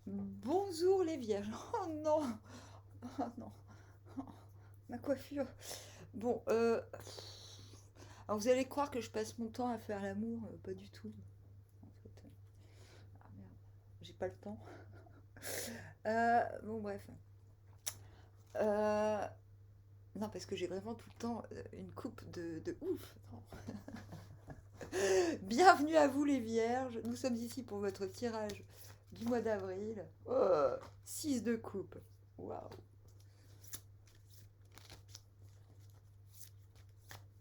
Bonjour les vierges. Oh non, oh non, oh, ma coiffure. Bon, alors vous allez croire que je passe mon temps à faire l'amour, pas du tout. En fait, ah merde, j'ai pas le temps. Bon bref. Euh, non, parce que j'ai vraiment tout le temps une coupe de ouf. Non. Bienvenue à vous les vierges. Nous sommes ici pour votre tirage du mois d'avril. 6 de coupe. Waouh.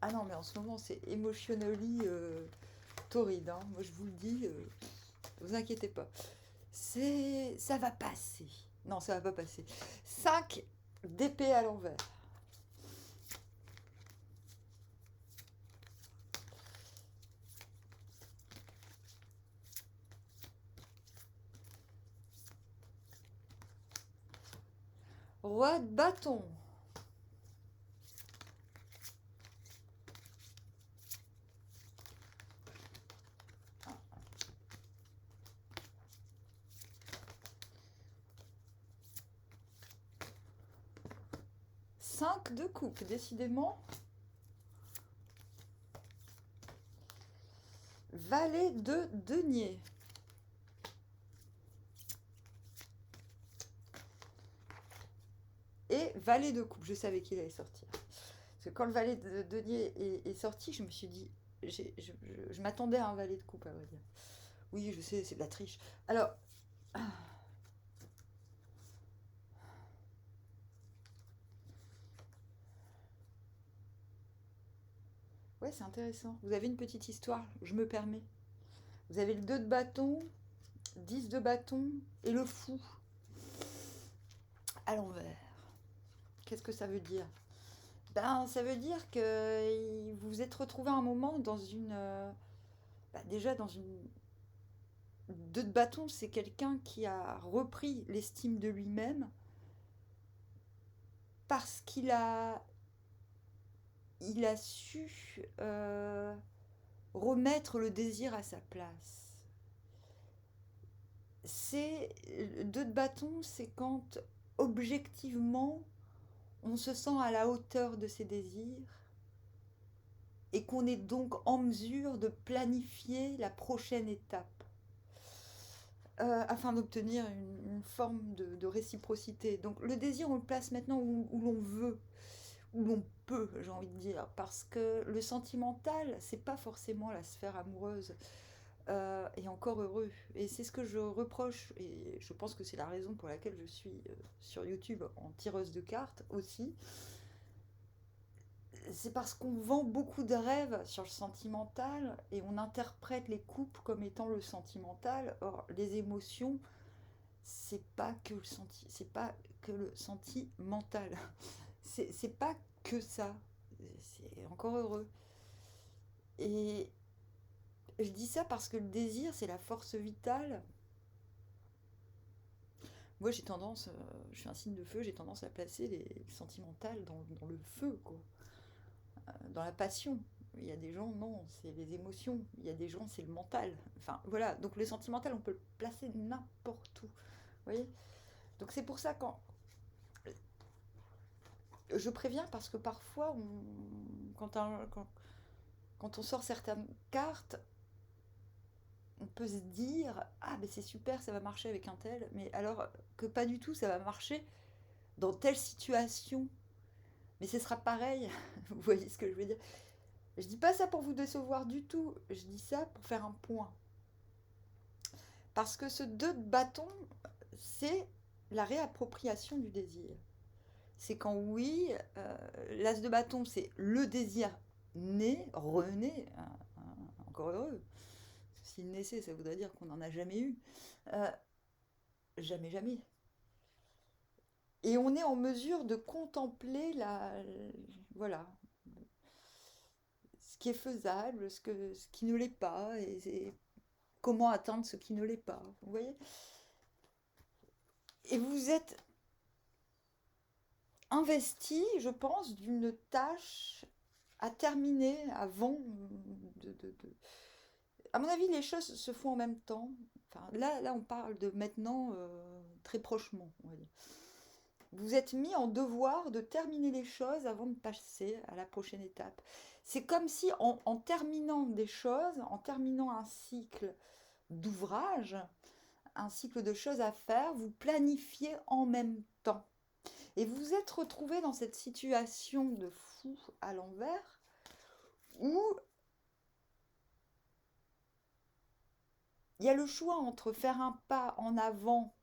Ah non, mais en ce moment, c'est emotionally torride, hein. Moi, je vous le dis, vous inquiétez pas. Ça va passer. Non, ça va pas passer. 5 d'épée à l'envers. Roi de bâton. 5 de coupe, décidément. Valet de denier. Et valet de coupe. Je savais qu'il allait sortir. Parce que quand le valet de denier est sorti, je me suis dit, je m'attendais à un valet de coupe, à vrai dire. Oui, je sais, c'est de la triche. Alors, ouais, c'est intéressant. Vous avez une petite histoire, je me permets. Vous avez le 2 de bâton, 10 de bâton et le fou à l'envers. Qu'est-ce que ça veut dire? Ben, ça veut dire que vous vous êtes retrouvé à un moment dans une... déjà dans une... 2 de bâton, c'est quelqu'un qui a repris l'estime de lui-même parce qu'il a su remettre le désir à sa place. C'est 2 de bâton, c'est quand objectivement on se sent à la hauteur de ses désirs et qu'on est donc en mesure de planifier la prochaine étape afin d'obtenir une forme de réciprocité. Donc le désir, on le place maintenant où l'on veut, où l'on peut, j'ai envie de dire, parce que le sentimental, c'est pas forcément la sphère amoureuse. Et encore heureux. Et c'est ce que je reproche, et je pense que c'est la raison pour laquelle je suis sur YouTube en tireuse de cartes aussi. C'est parce qu'on vend beaucoup de rêves sur le sentimental et on interprète les couples comme étant le sentimental. Or, les émotions, c'est pas que le sentimental. C'est pas que ça. C'est encore heureux. Et je dis ça parce que le désir, c'est la force vitale. Moi, j'ai tendance, je suis un signe de feu, j'ai tendance à placer les sentimentales dans le feu, quoi. Dans la passion. Il y a des gens, non, c'est les émotions. Il y a des gens, c'est le mental. Enfin, voilà. Donc, le sentimental, on peut le placer n'importe où. Vous voyez? Donc, c'est pour ça quand je préviens, parce que parfois, quand on sort certaines cartes, on peut se dire, ah, mais c'est super, ça va marcher avec un tel, mais alors que pas du tout, ça va marcher dans telle situation. Mais ce sera pareil, vous voyez ce que je veux dire. Je dis pas ça pour vous décevoir du tout, je dis ça pour faire un point. Parce que ce 2 de bâton, c'est la réappropriation du désir. C'est quand oui, l'as de bâton, c'est le désir né, rené, encore heureux. S'il naissait, ça voudrait dire qu'on n'en a jamais eu. Euh, jamais, jamais. Et on est en mesure de contempler voilà, ce qui est faisable, ce qui ne l'est pas, et comment atteindre ce qui ne l'est pas. Vous voyez? Et vous êtes investi, je pense, d'une tâche à terminer avant de... À mon avis, les choses se font en même temps. Enfin, là, on parle de maintenant, très prochement, on va dire. Vous êtes mis en devoir de terminer les choses avant de passer à la prochaine étape. C'est comme si en terminant des choses, en terminant un cycle d'ouvrages, un cycle de choses à faire, vous planifiez en même temps. Et vous vous êtes retrouvé dans cette situation de fou à l'envers où il y a le choix entre faire un pas en avant,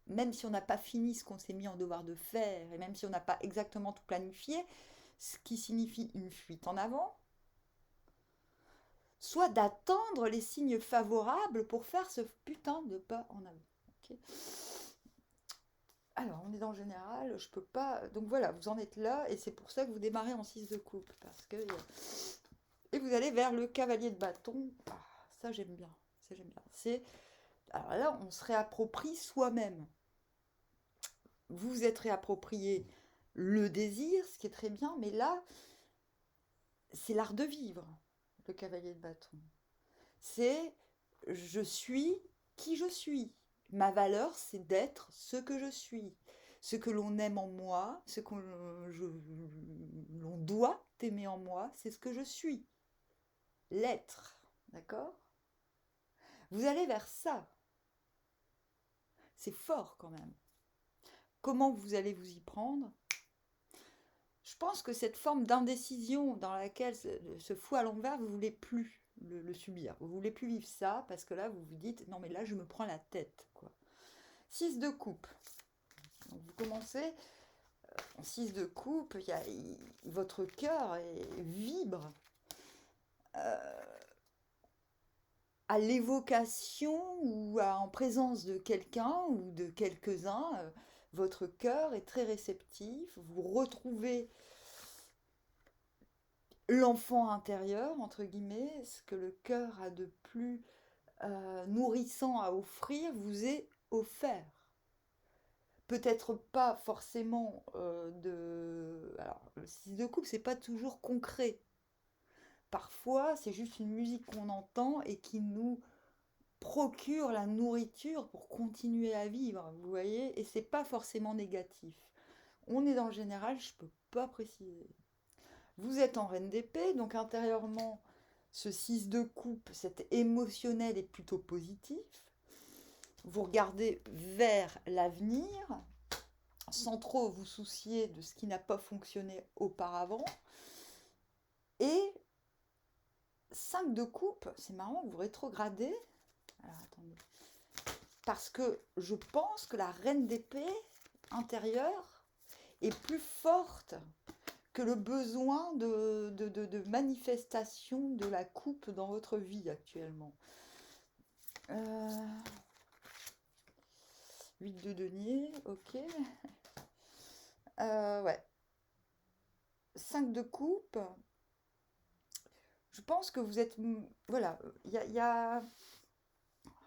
même si on n'a pas fini ce qu'on s'est mis en devoir de faire, et même si on n'a pas exactement tout planifié, ce qui signifie une fuite en avant, soit d'attendre les signes favorables pour faire ce putain de pas en avant. Okay. Alors, on est dans le général, je peux pas. Donc voilà, vous en êtes là, et c'est pour ça que vous démarrez en 6 de coupe. Parce que. Et vous allez vers le cavalier de bâton. Ah, ça, j'aime bien. Ça, j'aime bien. C'est. Alors là, on se réapproprie soi-même. Vous vous êtes réapproprié le désir, ce qui est très bien, mais là, c'est l'art de vivre, le cavalier de bâton. C'est je suis qui je suis. Ma valeur, c'est d'être ce que je suis. Ce que l'on aime en moi, ce que l'on doit aimer en moi, c'est ce que je suis. L'être. D'accord? Vous allez vers ça. C'est fort quand même. Comment vous allez vous y prendre? Je pense que cette forme d'indécision dans laquelle ce fou à l'envers, vous ne voulez plus le subir. Vous ne voulez plus vivre ça parce que là, vous vous dites, non mais là, je me prends la tête. Quoi. 6 de coupe. Donc, vous commencez en 6 de coupe, votre cœur vibre à l'évocation ou en présence de quelqu'un ou de quelques-uns. Votre cœur est très réceptif. Vous retrouvez l'enfant intérieur, entre guillemets, ce que le cœur a de plus nourrissant à offrir, vous est offert. Peut-être pas forcément de... Alors, le 6 de coupe, c'est pas toujours concret. Parfois, c'est juste une musique qu'on entend et qui nous procure la nourriture pour continuer à vivre, vous voyez, et c'est pas forcément négatif. On est dans le général, je peux pas préciser. Vous êtes en reine d'épée, donc intérieurement, ce 6 de coupe, cet émotionnel est plutôt positif. Vous regardez vers l'avenir, sans trop vous soucier de ce qui n'a pas fonctionné auparavant. Et 5 de coupe, c'est marrant, vous rétrogradez. Alors attendez. Parce que je pense que la reine d'épée intérieure est plus forte que le besoin de manifestation de la coupe dans votre vie actuellement. 8 de denier, ok. Ouais. 5 de coupe. Je pense que vous êtes... Voilà, il y a...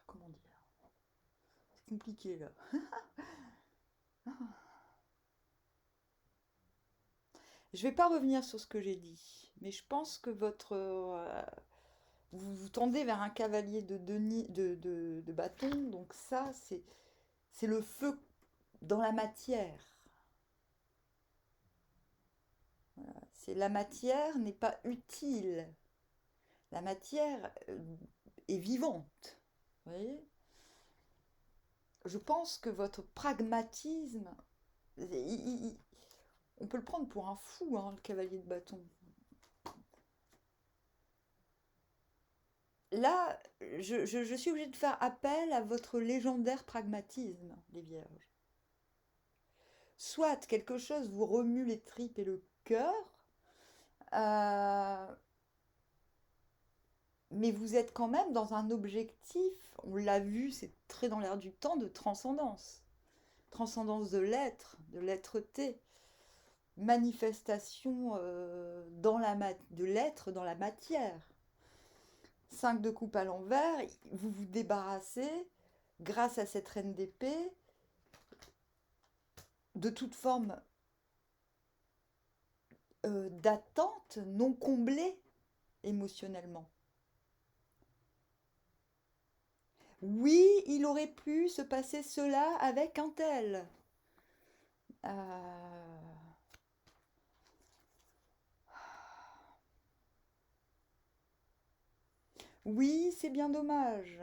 Comment dire? C'est compliqué là. Je vais pas revenir sur ce que j'ai dit, mais je pense que vous tendez vers un cavalier de bâton, donc ça, c'est le feu dans la matière. Voilà. C'est la matière n'est pas utile. La matière est vivante. Vous voyez? Je pense que votre pragmatisme, on peut le prendre pour un fou, hein, le cavalier de bâton. Là, je suis obligée de faire appel à votre légendaire pragmatisme, les vierges. Soit quelque chose vous remue les tripes et le cœur, euh, mais vous êtes quand même dans un objectif, on l'a vu, c'est très dans l'air du temps, de transcendance. Transcendance de l'être-té. Manifestation de l'être dans la matière. 5 de coupe à l'envers, vous vous débarrassez, grâce à cette reine d'épée, de toute forme d'attente non comblée émotionnellement. Oui, il aurait pu se passer cela avec un tel. Euh, Oui, c'est bien dommage.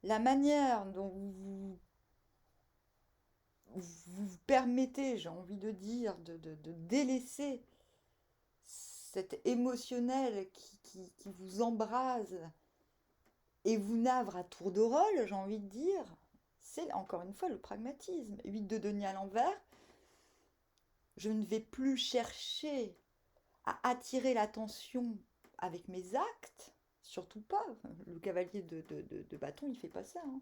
La manière dont vous permettez, j'ai envie de dire, de délaisser cet émotionnel qui vous embrase et vous navre à tour de rôle, j'ai envie de dire, c'est encore une fois le pragmatisme. 8 de denier à l'envers, je ne vais plus chercher à attirer l'attention avec mes actes, surtout pas. Le cavalier de bâton, il fait pas ça, hein.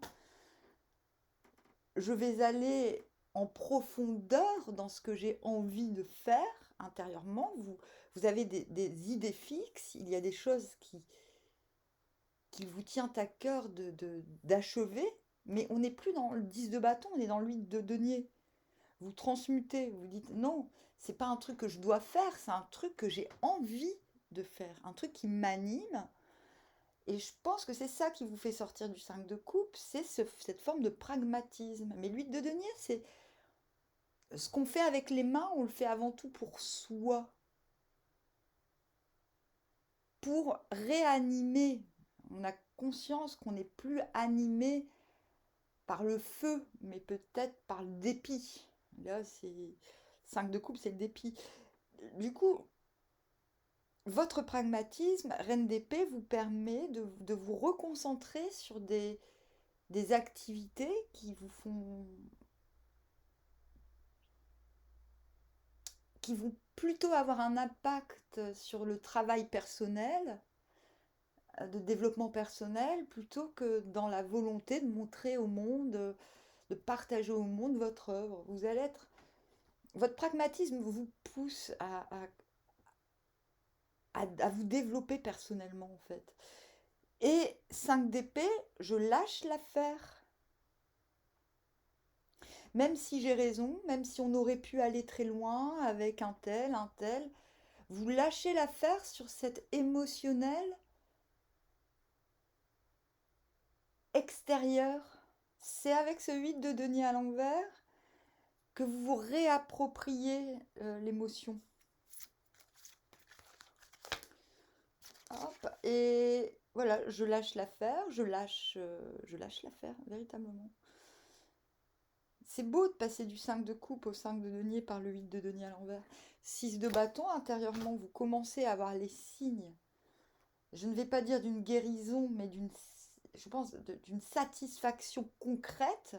Je vais aller en profondeur dans ce que j'ai envie de faire intérieurement. Vous avez des idées fixes, il y a des choses qu'il vous tient à cœur d'achever, mais on n'est plus dans le 10 de bâton, on est dans le 8 de denier. Vous transmutez, vous dites non, c'est pas un truc que je dois faire, c'est un truc que j'ai envie de faire, un truc qui m'anime. Et je pense que c'est ça qui vous fait sortir du 5 de coupe, c'est cette forme de pragmatisme. Mais l'huile de denier, c'est ce qu'on fait avec les mains, on le fait avant tout pour soi, pour réanimer. On a conscience qu'on n'est plus animé par le feu, mais peut-être par le dépit. Là, c'est 5 de coupe, c'est le dépit. Du coup, votre pragmatisme, reine d'épée, vous permet de vous reconcentrer sur des activités qui vont plutôt avoir un impact sur le travail personnel, de développement personnel, plutôt que dans la volonté de montrer au monde, de partager au monde votre œuvre. Vous allez être, votre pragmatisme vous pousse à vous développer personnellement en fait. Et 5 d'épée, je lâche l'affaire. Même si j'ai raison, même si on aurait pu aller très loin avec un tel, vous lâchez l'affaire sur cet émotionnel extérieur. C'est avec ce 8 de denier à l'envers que vous vous réappropriez l'émotion. Hop, et voilà, je lâche l'affaire, je lâche l'affaire, véritablement. C'est beau de passer du 5 de coupe au 5 de denier par le 8 de denier à l'envers. 6 de bâton, intérieurement, vous commencez à avoir les signes, je ne vais pas dire d'une guérison, mais je pense, d'une satisfaction concrète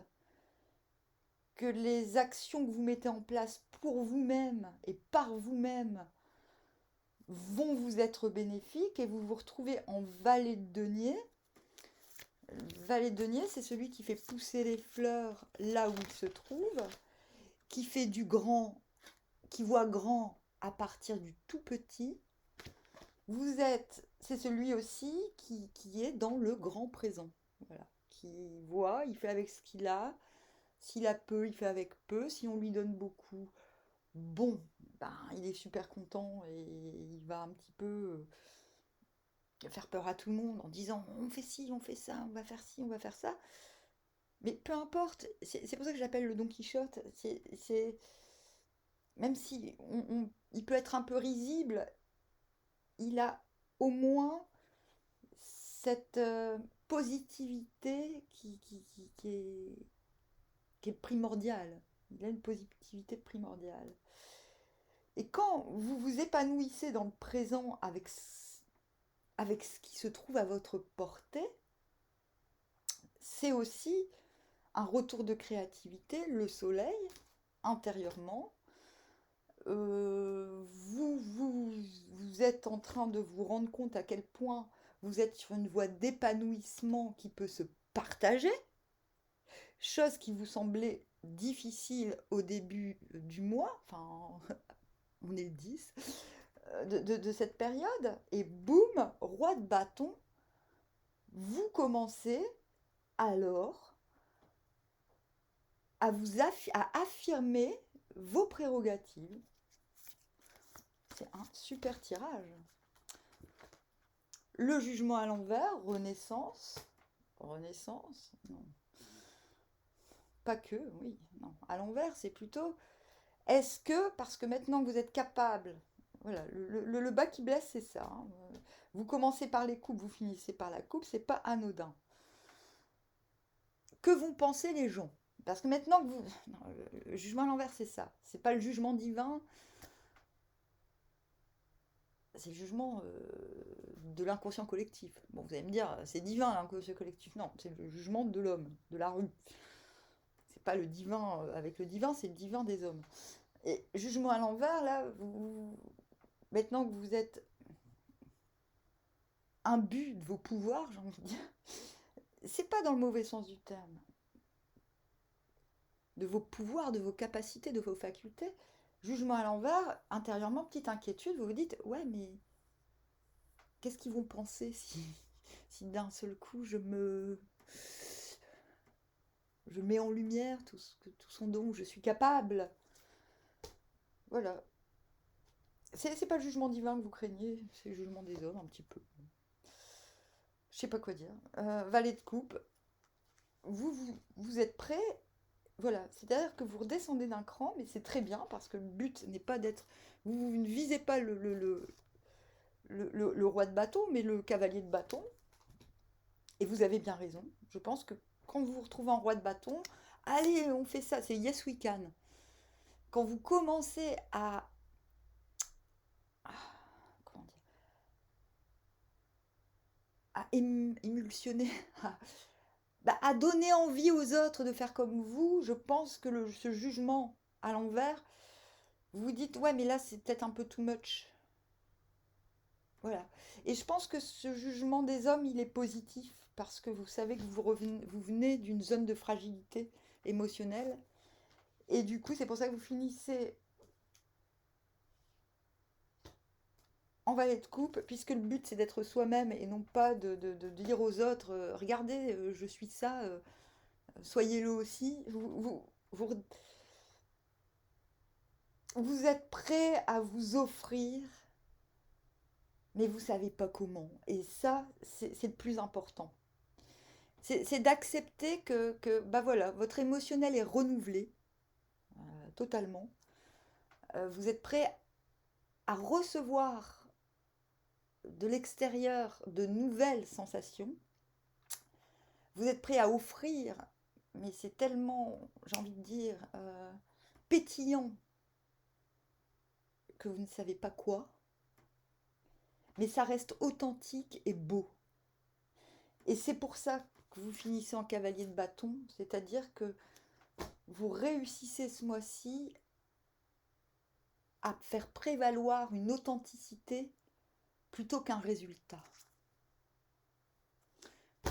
que les actions que vous mettez en place pour vous-même et par vous-même vont vous être bénéfiques et vous vous retrouvez en valet de denier. Le valet de denier, c'est celui qui fait pousser les fleurs là où il se trouve, qui fait du grand, qui voit grand à partir du tout petit. C'est celui aussi qui est dans le grand présent. Voilà. Qui voit, il fait avec ce qu'il a. S'il a peu, il fait avec peu. Si on lui donne beaucoup, bon, ben, il est super content et il va un petit peu faire peur à tout le monde en disant on fait ci, on fait ça, on va faire ci, on va faire ça. Mais peu importe, c'est pour ça que j'appelle le Don Quichotte. Même si il peut être un peu risible, il a au moins cette positivité qui est primordiale. Il a une positivité primordiale. Et quand vous vous épanouissez dans le présent avec ce qui se trouve à votre portée, c'est aussi un retour de créativité, le soleil, intérieurement. Vous êtes en train de vous rendre compte à quel point vous êtes sur une voie d'épanouissement qui peut se partager, chose qui vous semblait difficile au début du mois, enfin on est le 10, de cette période, et boum, roi de bâton, vous commencez alors à affirmer vos prérogatives. C'est un super tirage. le jugement à l'envers, renaissance. Renaissance, non. Pas que, oui, non. À l'envers, c'est plutôt, est-ce que, parce que maintenant que vous êtes capable, voilà, le bas qui blesse, c'est ça, hein. Vous commencez par les coupes, vous finissez par la coupe, c'est pas anodin. Que vont penser les gens? Parce que maintenant que vous... Non, le jugement à l'envers, c'est ça. C'est pas le jugement divin, c'est le jugement de l'inconscient collectif. Bon, vous allez me dire, c'est divin l'inconscient collectif. Non, c'est le jugement de l'homme, de la rue. C'est pas le divin avec le divin, c'est le divin des hommes. Et jugement à l'envers, là, maintenant que vous êtes imbu de vos pouvoirs, j'ai envie de dire, c'est pas dans le mauvais sens du terme, de vos pouvoirs, de vos capacités, de vos facultés. Jugement à l'envers, intérieurement, petite inquiétude, vous vous dites, ouais, mais qu'est-ce qu'ils vont penser si d'un seul coup je mets en lumière tout ce dont je suis capable. Voilà. C'est pas le jugement divin que vous craignez, c'est le jugement des hommes un petit peu. Je sais pas quoi dire. Valet de coupe, vous êtes prêt. Voilà, c'est-à-dire que vous redescendez d'un cran, mais c'est très bien parce que le but n'est pas d'être. Vous ne visez pas le roi de bâton, mais le cavalier de bâton. Et vous avez bien raison. Je pense que quand vous vous retrouvez en roi de bâton, allez, on fait ça, c'est yes we can. Quand vous commencez comment dire, à émulsionner, à donner envie aux autres de faire comme vous, je pense que ce jugement à l'envers, vous vous dites, ouais, mais là, c'est peut-être un peu too much. Voilà. Et je pense que ce jugement des hommes, il est positif, parce que vous savez que vous venez d'une zone de fragilité émotionnelle. Et du coup, c'est pour ça que vous finissez en valet de coupe, puisque le but, c'est d'être soi-même et non pas de dire aux autres, regardez, je suis ça, soyez-le aussi. Vous êtes prêt à vous offrir, mais vous savez pas comment. Et ça, c'est le plus important. C'est d'accepter bah voilà, votre émotionnel est renouvelé totalement. Vous êtes prêt à recevoir de l'extérieur de nouvelles sensations. Vous êtes prêt à offrir, mais c'est tellement, j'ai envie de dire, pétillant que vous ne savez pas quoi. Mais ça reste authentique et beau. Et c'est pour ça que vous finissez en cavalier de bâton, c'est-à-dire que vous réussissez ce mois-ci à faire prévaloir une authenticité plutôt qu'un résultat.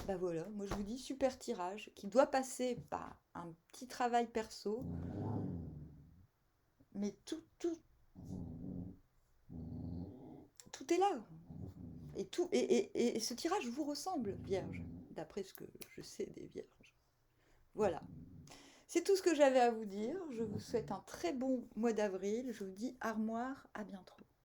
Ben voilà, moi je vous dis super tirage qui doit passer par un petit travail perso, mais tout est là. Et ce tirage vous ressemble, Vierge, d'après ce que je sais des Vierges. Voilà. C'est tout ce que j'avais à vous dire. Je vous souhaite un très bon mois d'avril. Je vous dis armoire, à bientôt.